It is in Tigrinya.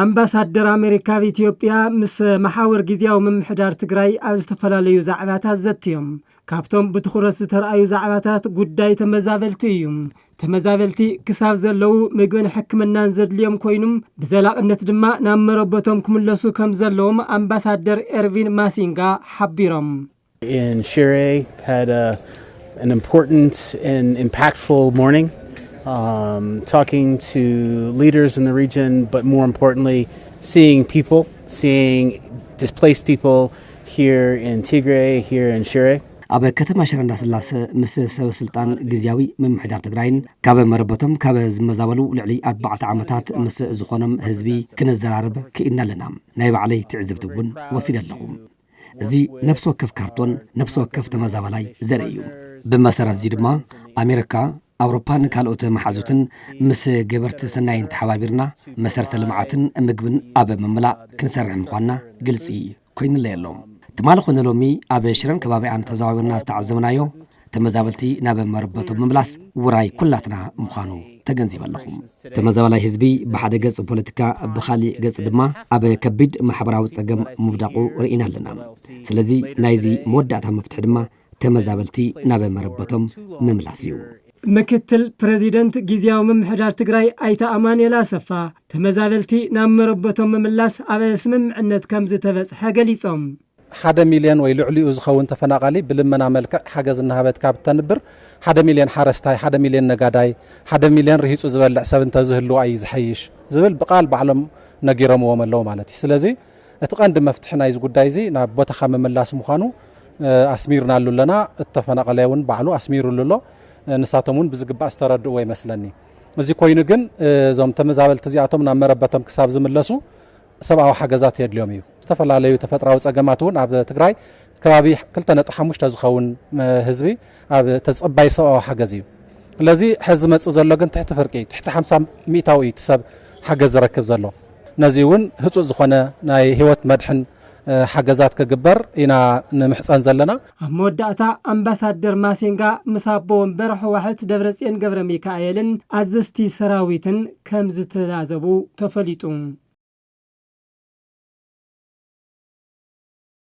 አምባሳደር አሜሪካ በኢትዮጵያ ምስ ማሐወር ጊዜያው መምሕዳር ትግራይ ኣብ ዝተፈላለዩ ዛዕባታት ዘትዮም ካብቶም ብትኹረት ዝተርኣዩ ዛዕባታት ጉዳይ ተመዛበልቲ እዩ ተመዛበልቲ ክሳብ ዘለው ምግብን ሕክምናን ዘድልዮም ኮይኑም ብዘላቅነት ድማ ናብ መረበቶም ክምለሱ ከም ዘለዎም አምባሳደር ኤርቪን ማሲንጋ ሓቢሮም In Shire had an important and impactful morning talking to leaders in the region, but more importantly, seeing displaced people here in Tigray, here in Shire. ኣብ ከተማ ሽረ እንዳስላሰ ምስ ሰብ ስልጣን ግዚያዊ መምሕዳር ትግራይን ካብ መረበቶም ካብ ዝመዛበሉ ልዕሊ 4 ዓመታት ምስ ዝኾኖም ህዝቢ ክነዘራርብ ክኢልና ኣለና ናይ ባዕለይ ትዕዝብት እውን ወሲድ ኣለኹ እዚ ነፍስ ወከፍ ካርቶን ነፍስ ወከፍ ተመዛበላይ ዘርኢ እዩ ብመሰረት እዚ ድማ ኣሜሪካ አውሮፓን ካልኦት መሓዙትን ምስ ገበርቲ ሰናይን ተሓባቢርና መሰረተ ልምዓትን ምግብን ኣብ መምላእ ክንሰርሕ ምዃንና ግልጺ ኮይኑለ የሎም ትማል ኾነ ሎሚ ኣብ ሽረን ከባቢያን ተዛዋዊርና ዝተዓዘምናዮ ተመዛበልቲ ናብ መረበቶም ምምላስ ውራይ ኩላትና ምዃኑ ተገንዚበለኹም ተመዛበላይ ህዝቢ ብሓደ ገጽ ፖለቲካ ብኻሊእ ገጽ ድማ ኣብ ከቢድ ማሕበራዊ ጸገም ምብዳቑ ርኢና ኣለና ስለዚ ናይዚ መወዳእታ መፍትሒ ድማ ተመዛበልቲ ናብ መረበቶም ምምላስ እዩ ምክትል ፕሬዚደንት ጊዜያዊ መምሕዳር ትግራይ አይታ አማኑኤል አሰፋ ተመዛበልቲ ናብ መረበቶም ምምላስ ኣብ ስምምዕነት ከም ዝተበጽሐ ገሊጾም 1 ሚልዮን ወይ ልዕሊኡ ዝኸውን ተፈናቃሊ ብልመና መልክዕ ሓገዝ እናሃበት ካብ ተንብር 1 ሚልዮን ሓረስታይ 1 ሚልዮን ነጋዳይ 1 ሚልዮን ርሂጹ ዝበልዕ ሰብ እንተዝህሉ ኣይ ዝሐይሽ ዝብል በቃል ባዕሎም ነጊሮምዎም ኣለዉ ማለት እዩ ስለዚ እቲ ቀንዲ መፍትሒ ናይዚ ጉዳይ እዚ ናብ ቦታኻ ምምላስ ምዃኑ ኣስሚርና ኣለና እተፈናቀላይ እውን ባዕሉ ኣስሚሩሉ ኣሎ ንሳቶሙን ብዝግባእ ዝተረድእዎ ይመስለኒ እዚ ኮይኑ ግን እዞም ተመዛበልቲ እዚኣቶም ናብ መረበቶም ክሳብ ዝምለሱ ሰብኣዊ ሓገዛት የድልዮም እዩ ዝተፈላለዩ ተፈጥራዊ ጸገማት እውን ኣብ ትግራይ ከባቢ 2.5 ዝኸውን ህዝቢ ኣብ ተጸባይ ሰብኣዊ ሓገዝ እዩ ስለዚ ሕዚ መጽእ ዘሎ ግን ትሕቲ ፍርቂ ትሕቲ 50 ሚእታዊ ሰብ ሓገዝ ዝረክብ ዘሎ ነዚ እውን ህጹጽ ዝኾነ ናይ ህይወት መድሕን ሓገዛት ከግበር ኢና ንምሕፀን ዘለና ኣብ መወዳእታ አምባሳደር ማሲንጋ ምሳቦ ወንበር ሕወሓት ደብረጽዮን ገብረ ሚካኤልን ኣዘስቲ ሰራዊትን ከም ዝተዛዘቡ ተፈሊጡ